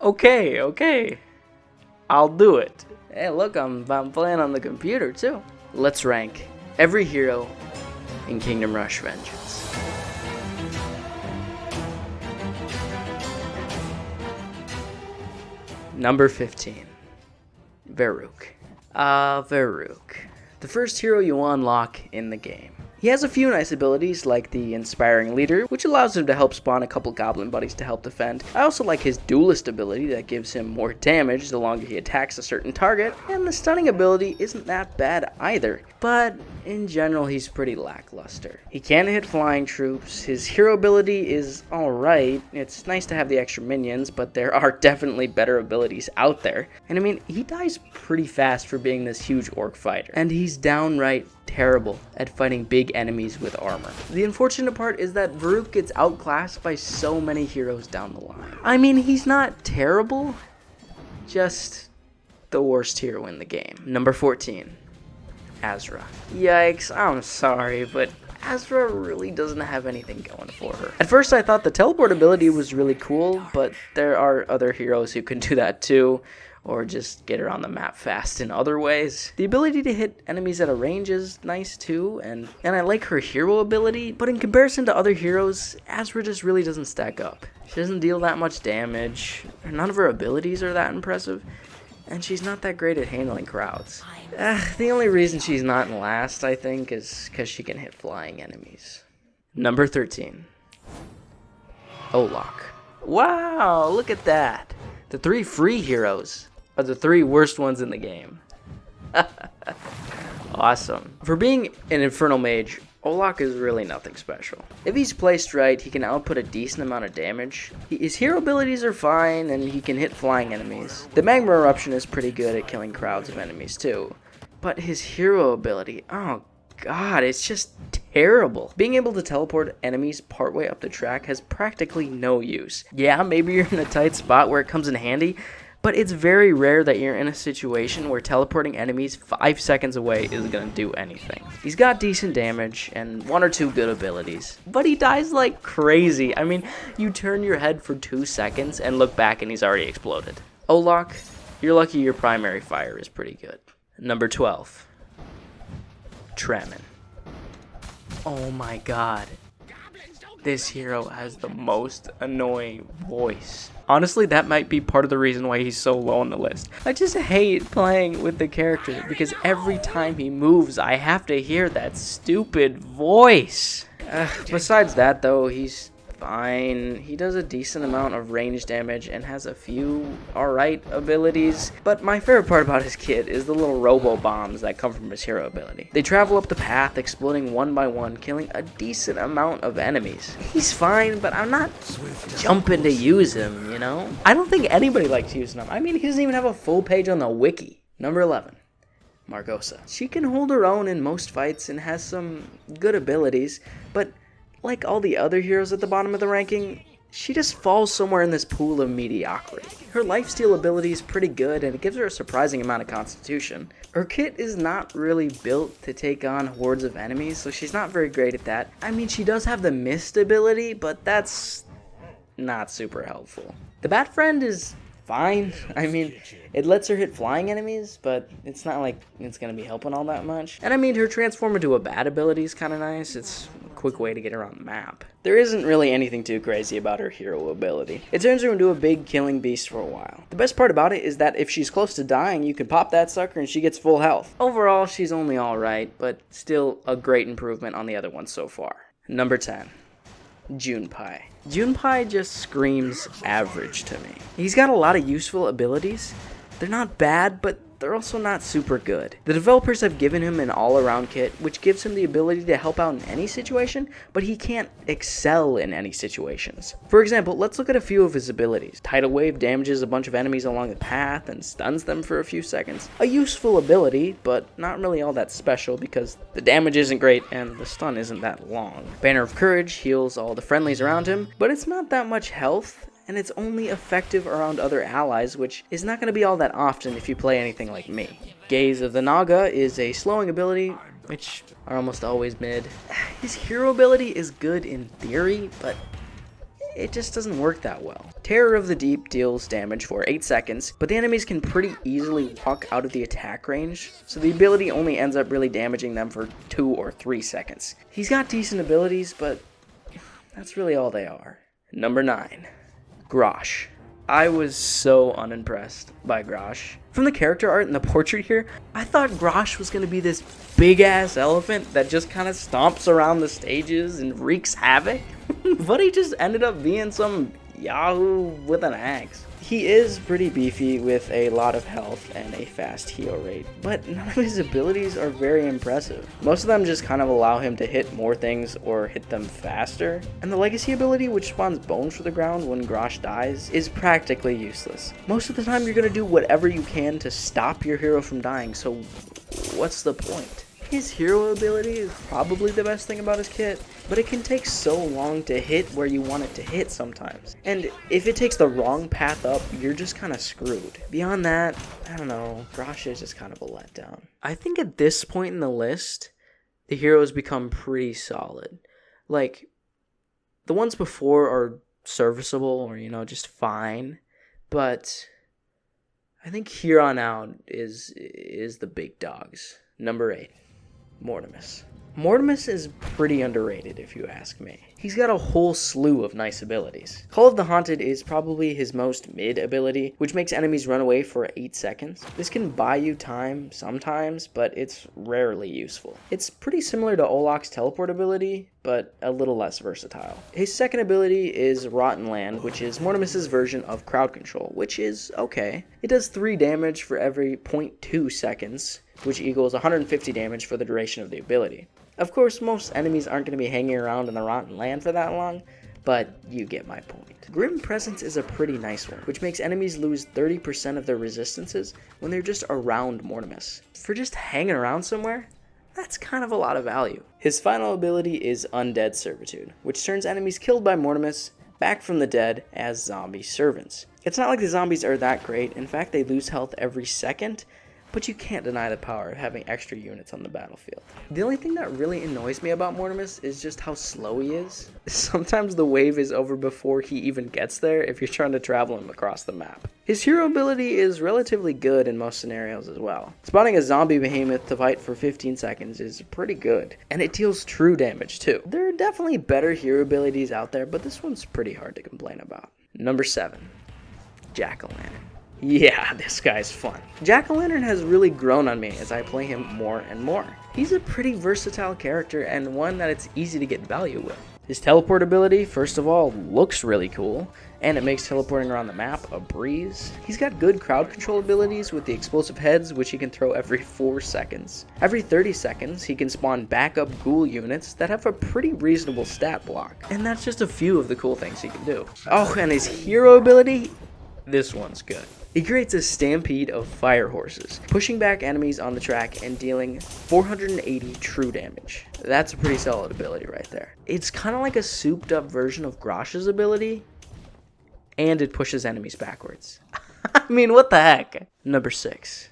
Okay, okay. I'll do it. Hey, look, I'm playing on the computer too. Let's rank every hero in Kingdom Rush Vengeance. Number 15. Verook. Verook. The first hero you unlock in the game. He has a few nice abilities, like the Inspiring Leader, which allows him to help spawn a couple goblin buddies to help defend. I also like his Duelist ability that gives him more damage the longer he attacks a certain target, and the Stunning ability isn't that bad either, but in general he's pretty lackluster. He can hit flying troops, his hero ability is alright, it's nice to have the extra minions, but there are definitely better abilities out there. And I mean, he dies pretty fast for being this huge orc fighter, and he's downright terrible at fighting big enemies with armor. The unfortunate part is that Verook gets outclassed by so many heroes down the line. I mean, he's not terrible, just the worst hero in the game. Number 14, Azra. Yikes, I'm sorry, but Azra really doesn't have anything going for her. At first I thought the teleport ability was really cool, but there are other heroes who can do that too, or just get around the map fast in other ways. The ability to hit enemies at a range is nice too, and I like her hero ability, but in comparison to other heroes, Azra just really doesn't stack up. She doesn't deal that much damage, none of her abilities are that impressive, and she's not that great at handling crowds. The only reason she's not in last, I think, is because she can hit flying enemies. Number 13. Olaf. Wow, look at that. The 3 free heroes are the 3 worst ones in the game. Awesome. For being an Infernal Mage, Olaf is really nothing special. If he's placed right, he can output a decent amount of damage. His hero abilities are fine, and he can hit flying enemies. The Magma Eruption is pretty good at killing crowds of enemies too. But his hero ability, oh god, it's just terrible. Being able to teleport enemies partway up the track has practically no use. Yeah, maybe you're in a tight spot where it comes in handy, but it's very rare that you're in a situation where teleporting enemies 5 seconds away is gonna do anything. He's got decent damage and 1 or 2 good abilities, but he dies like crazy. I mean, you turn your head for 2 seconds and look back and he's already exploded. Olaf, you're lucky your primary fire is pretty good. Number 12. Tramming. Oh my god. This hero has the most annoying voice. Honestly, that might be part of the reason why he's so low on the list. I just hate playing with the character because every time he moves, I have to hear that stupid voice. Besides that, though, he's fine. He does a decent amount of range damage and has a few alright abilities, but my favorite part about his kit is the little robo bombs that come from his hero ability. They travel up the path, exploding one by one, killing a decent amount of enemies. He's fine, but I'm not jumping to use him, you know? I don't think anybody likes using him. I mean, he doesn't even have a full page on the wiki. Number 11. Margosa. She can hold her own in most fights and has some good abilities, but like all the other heroes at the bottom of the ranking, she just falls somewhere in this pool of mediocrity. Her lifesteal ability is pretty good and it gives her a surprising amount of constitution. Her kit is not really built to take on hordes of enemies, so she's not very great at that. I mean, she does have the mist ability, but that's not super helpful. The Bat Friend is fine. I mean, it lets her hit flying enemies, but it's not like it's gonna be helping all that much. And I mean, her transform into a bat ability is kind of nice. It's a quick way to get around the map. There isn't really anything too crazy about her hero ability. It turns her into a big killing beast for a while. The best part about it is that if she's close to dying, you can pop that sucker and she gets full health. Overall, she's only alright, but still a great improvement on the other ones so far. Number 10. Junpei. Junpei just screams average to me. He's got a lot of useful abilities. They're not bad, but they're also not super good. The developers have given him an all-around kit, which gives him the ability to help out in any situation, but he can't excel in any situations. For example, let's look at a few of his abilities. Tidal Wave damages a bunch of enemies along the path and stuns them for a few seconds. A useful ability, but not really all that special because the damage isn't great and the stun isn't that long. Banner of Courage heals all the friendlies around him, but it's not that much health, and it's only effective around other allies, which is not going to be all that often if you play anything like me. Gaze of the Naga is a slowing ability, which are almost always mid. His hero ability is good in theory, but it just doesn't work that well. Terror of the Deep deals damage for 8 seconds, but the enemies can pretty easily walk out of the attack range, so the ability only ends up really damaging them for 2 or 3 seconds. He's got decent abilities, but that's really all they are. Number 9. Grosh. I was so unimpressed by Grosh. From the character art and the portrait here, I thought Grosh was going to be this big-ass elephant that just kind of stomps around the stages and wreaks havoc. But he just ended up being some yahoo with an axe. He is pretty beefy with a lot of health and a fast heal rate, but none of his abilities are very impressive. Most of them just kind of allow him to hit more things or hit them faster, and the legacy ability, which spawns bones for the ground when Grosh dies, is practically useless. Most of the time you're going to do whatever you can to stop your hero from dying, so what's the point? His hero ability is probably the best thing about his kit, but it can take so long to hit where you want it to hit sometimes. And if it takes the wrong path up, you're just kind of screwed. Beyond that, I don't know, Grosh is just kind of a letdown. I think at this point in the list, the heroes become pretty solid. Like, the ones before are serviceable or, just fine, but I think here on out is the big dogs. Number 8. Mortimus. Mortimus is pretty underrated if you ask me. He's got a whole slew of nice abilities. Call of the Haunted is probably his most mid ability, which makes enemies run away for 8 seconds. This can buy you time sometimes, but it's rarely useful. It's pretty similar to Olaf's teleport ability, but a little less versatile. His second ability is Rotten Land, which is Mortimus's version of crowd control, which is okay. It does 3 damage for every 0.2 seconds, which equals 150 damage for the duration of the ability. Of course, most enemies aren't going to be hanging around in the Rotten Land for that long, but you get my point. Grim Presence is a pretty nice one, which makes enemies lose 30% of their resistances when they're just around Mortimus. For just hanging around somewhere, that's kind of a lot of value. His final ability is Undead Servitude, which turns enemies killed by Mortimus back from the dead as zombie servants. It's not like the zombies are that great. In fact, they lose health every second, but you can't deny the power of having extra units on the battlefield. The only thing that really annoys me about Mortimus is just how slow he is. Sometimes the wave is over before he even gets there if you're trying to travel him across the map. His hero ability is relatively good in most scenarios as well. Spawning a zombie behemoth to fight for 15 seconds is pretty good, and it deals true damage too. There are definitely better hero abilities out there, but this one's pretty hard to complain about. Number 7. Jackolantern. Yeah, this guy's fun. Jackolantern has really grown on me as I play him more and more. He's a pretty versatile character and one that it's easy to get value with. His teleport ability, first of all, looks really cool, and it makes teleporting around the map a breeze. He's got good crowd control abilities with the explosive heads, which he can throw every 4 seconds. Every 30 seconds, he can spawn backup ghoul units that have a pretty reasonable stat block. And that's just a few of the cool things he can do. Oh, and his hero ability? This one's good. He creates a stampede of fire horses, pushing back enemies on the track and dealing 480 true damage. That's a pretty solid ability right there. It's kind of like a souped up version of Grosh's ability, and it pushes enemies backwards. I mean, what the heck? Number 6.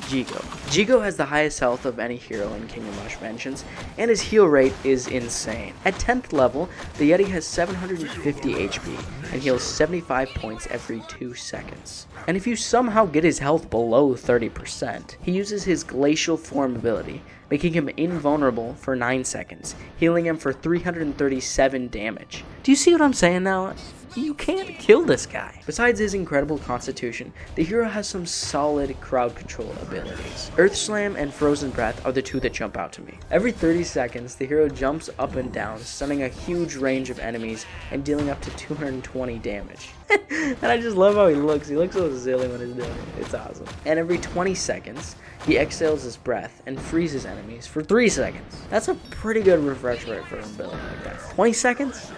Chico. Chico has the highest health of any hero in Kingdom Rush Vengeance, and his heal rate is insane. At 10th level, the Yeti has 750 HP, and heals 75 points every 2 seconds. And if you somehow get his health below 30%, he uses his Glacial Form ability, making him invulnerable for 9 seconds, healing him for 337 damage. Do you see what I'm saying now? You can't kill this guy. Besides his incredible constitution, the hero has some solid crowd control abilities. Earth Slam and Frozen Breath are the two that jump out to me. Every 30 seconds, the hero jumps up and down, stunning a huge range of enemies and dealing up to 220 damage. And I just love how he looks. He looks so silly when he's doing it. It's awesome. And every 20 seconds, he exhales his breath and freezes enemies for 3 seconds. That's a pretty good refresh rate for an ability like that. 20 seconds?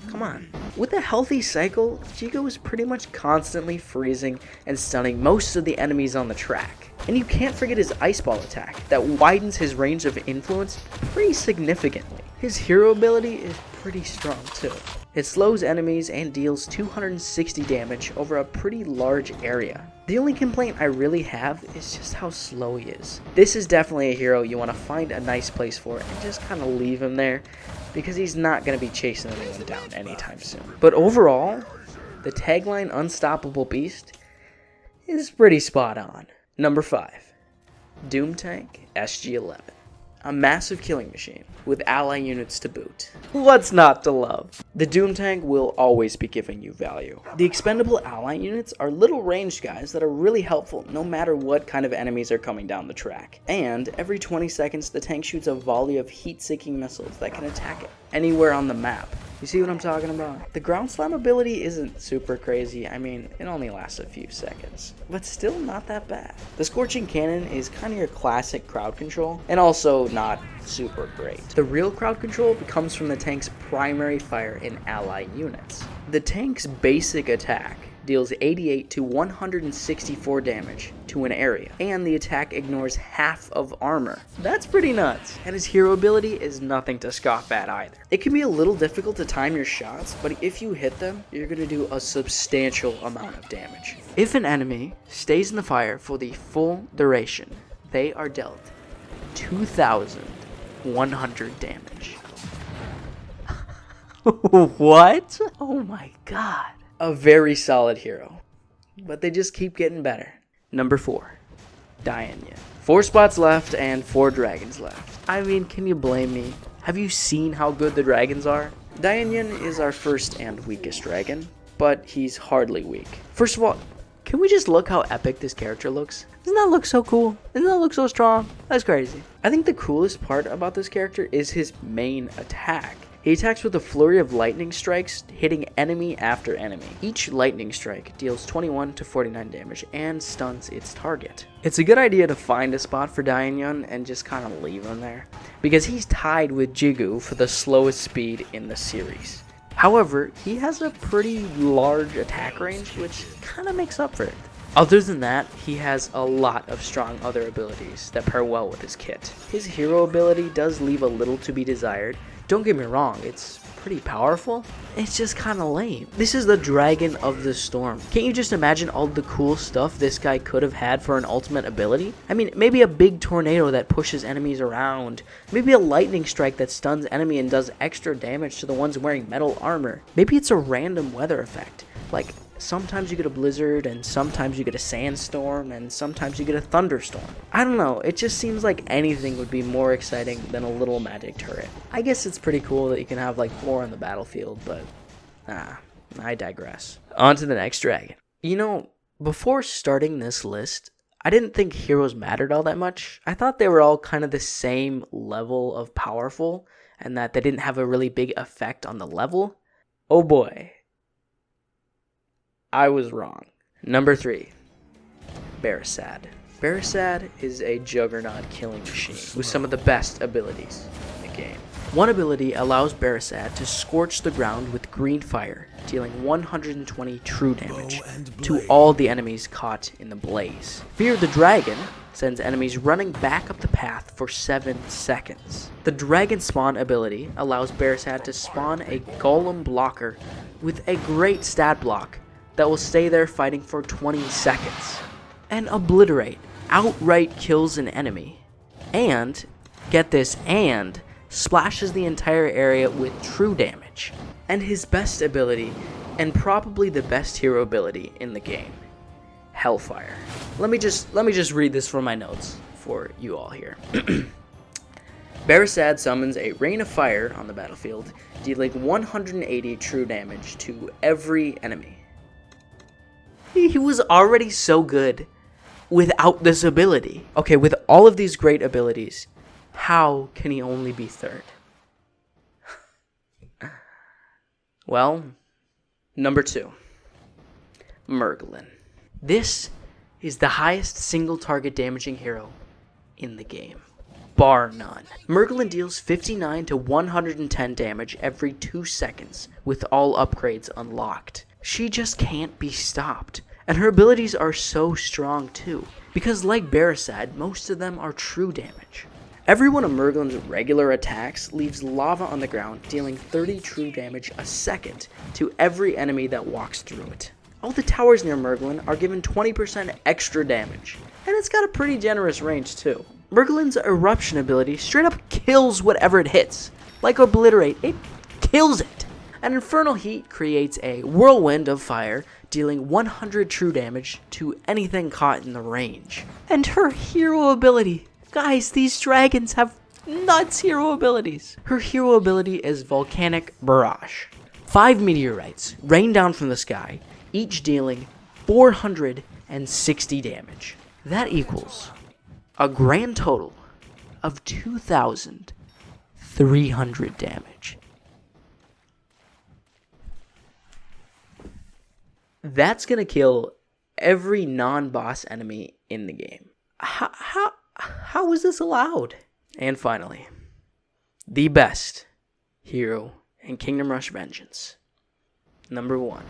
Come on. With a healthy cycle, Chico is pretty much constantly freezing and stunning most of the enemies on the track. And you can't forget his ice ball attack that widens his range of influence pretty significantly. His hero ability is pretty strong too. It slows enemies and deals 260 damage over a pretty large area. The only complaint I really have is just how slow he is. This is definitely a hero you want to find a nice place for and just kind of leave him there, because he's not going to be chasing anyone down anytime soon. But overall, the tagline Unstoppable Beast is pretty spot on. Number 5, Doom Tank SG-11. A massive killing machine with ally units to boot. What's not to love? The Doom Tank will always be giving you value. The expendable ally units are little ranged guys that are really helpful no matter what kind of enemies are coming down the track. And every 20 seconds the tank shoots a volley of heat-seeking missiles that can attack anywhere on the map. You see what I'm talking about? The ground slam ability isn't super crazy. I mean, it only lasts a few seconds, but still not that bad. The Scorching Cannon is kind of your classic crowd control, and also not super great. The real crowd control comes from the tank's primary fire in ally units. The tank's basic attack deals 88 to 164 damage to an area, and the attack ignores half of armor. That's pretty nuts. And his hero ability is nothing to scoff at either. It can be a little difficult to time your shots, but if you hit them, you're going to do a substantial amount of damage. If an enemy stays in the fire for the full duration, they are dealt 2,100 damage. What? Oh my god. A very solid hero, but they just keep getting better. Number 4, Dianyan. 4 spots left and 4 dragons left. I mean, can you blame me? Have you seen how good the dragons are? Dianyan is our first and weakest dragon, but he's hardly weak. First of all, can we just look how epic this character looks? Doesn't that look so cool? Doesn't that look so strong? That's crazy. I think the coolest part about this character is his main attack. He attacks with a flurry of lightning strikes, hitting enemy after enemy. Each lightning strike deals 21 to 49 damage and stuns its target. It's a good idea to find a spot for Dianyan and just kind of leave him there, because he's tied with Jigu for the slowest speed in the series. However, he has a pretty large attack range, which kind of makes up for it. Other than that, he has a lot of strong other abilities that pair well with his kit. His hero ability does leave a little to be desired. Don't get me wrong, it's pretty powerful. It's just kind of lame. This is the Dragon of the Storm. Can't you just imagine all the cool stuff this guy could have had for an ultimate ability? I mean, maybe a big tornado that pushes enemies around. Maybe a lightning strike that stuns enemy and does extra damage to the ones wearing metal armor. Maybe it's a random weather effect. Like, sometimes you get a blizzard, and sometimes you get a sandstorm, and sometimes you get a thunderstorm. I don't know, it just seems like anything would be more exciting than a little magic turret. I guess it's pretty cool that you can have like 4 on the battlefield, but I digress. On to the next dragon. You know, before starting this list, I didn't think heroes mattered all that much. I thought they were all kind of the same level of powerful, and that they didn't have a really big effect on the level. Oh boy. I was wrong. Number 3, Barasad. Barasad is a juggernaut killing machine with some of the best abilities in the game. One ability allows Barasad to scorch the ground with green fire, dealing 120 true damage to all the enemies caught in the blaze. Fear the Dragon sends enemies running back up the path for 7 seconds. The Dragon Spawn ability allows Barasad to spawn a golem blocker with a great stat block that will stay there fighting for 20 seconds. And Obliterate outright kills an enemy. And, get this, and splashes the entire area with true damage. And his best ability, and probably the best hero ability in the game, Hellfire. Let me just read this from my notes for you all here. Barasad summons a rain of fire on the battlefield, dealing 180 true damage to every enemy. He was already so good without this ability. Okay, with all of these great abilities, how can he only be 3rd? Well, number 2, Merglin. This is the highest single target damaging hero in the game, bar none. Merglin deals 59 to 110 damage every 2 seconds with all upgrades unlocked. She just can't be stopped. And her abilities are so strong too, because like Barasad, most of them are true damage. Every one of Merglin's regular attacks leaves lava on the ground, dealing 30 true damage a second to every enemy that walks through it. All the towers near Merglin are given 20% extra damage, and it's got a pretty generous range too. Merglin's eruption ability straight up kills whatever it hits. Like Obliterate, it kills it. An Infernal Heat creates a whirlwind of fire, dealing 100 true damage to anything caught in the range. And her hero ability. Guys, these dragons have nuts hero abilities. Her hero ability is Volcanic Barrage. 5 meteorites rain down from the sky, each dealing 460 damage. That equals a grand total of 2,300 damage. That's gonna kill every non-boss enemy in the game. How is this allowed? And finally, the best hero in Kingdom Rush Vengeance. Number 1,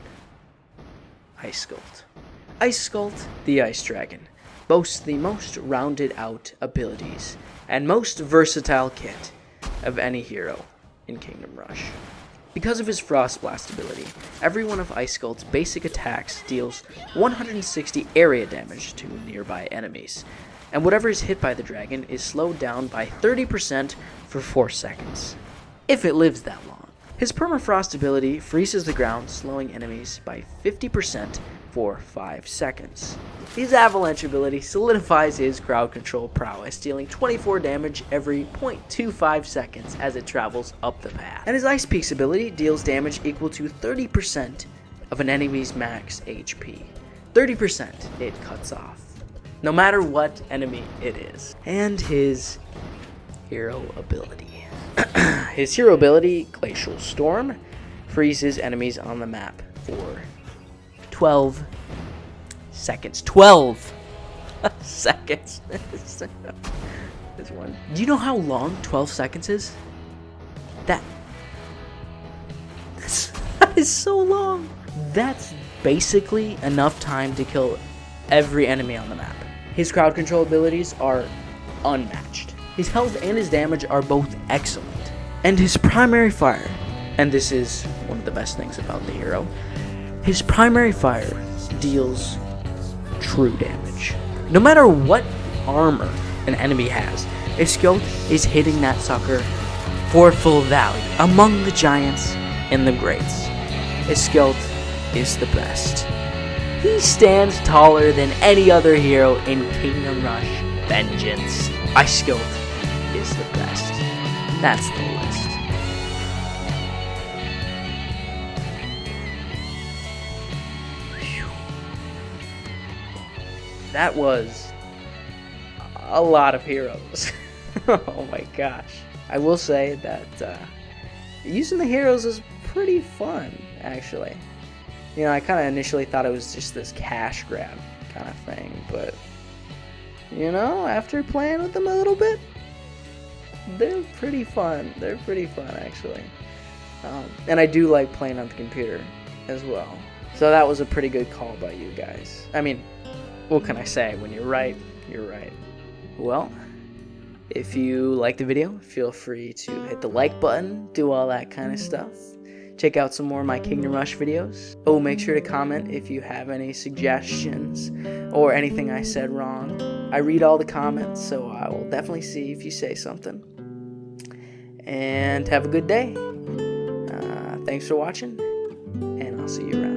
Ice Sculpt. Ice Sculpt, the Ice Dragon, boasts the most rounded out abilities and most versatile kit of any hero in Kingdom Rush. Because of his Frost Blast ability, every one of Ice Sculpt's basic attacks deals 160 area damage to nearby enemies, and whatever is hit by the dragon is slowed down by 30% for 4 seconds, if it lives that long. His Permafrost ability freezes the ground, slowing enemies by 50% for 5 seconds. His Avalanche ability solidifies his crowd control prowess, dealing 24 damage every 0.25 seconds as it travels up the path. And his Ice Peaks ability deals damage equal to 30% of an enemy's max HP. 30% it cuts off, no matter what enemy it is. And his hero ability. His hero ability, Glacial Storm, freezes enemies on the map for 12 seconds. 12 seconds. This one. Do you know how long 12 seconds is? That is so long. That's basically enough time to kill every enemy on the map. His crowd control abilities are unmatched. His health and his damage are both excellent. And his primary fire, and this is one of the best things about the hero, his primary fire deals true damage. No matter what armor an enemy has, his skill is hitting that sucker for full value. Among the giants and the greats, his skill is the best. He stands taller than any other hero in Kingdom Rush Vengeance. Ice Sculpt is the best. That's the list. That was a lot of heroes. Oh my gosh. I will say that using the heroes is pretty fun, actually. You know, I kind of initially thought it was just this cash grab kind of thing, but, you know, after playing with them a little bit, they're pretty fun. They're pretty fun, actually. And I do like playing on the computer as well. So that was a pretty good call by you guys. I mean, what can I say? When you're right, you're right. Well, if you like the video, feel free to hit the like button, do all that kind of stuff. Check out some more of my Kingdom Rush videos. Oh, make sure to comment if you have any suggestions or anything I said wrong. I read all the comments, so I will definitely see if you say something. And have a good day. Thanks for watching, and I'll see you around.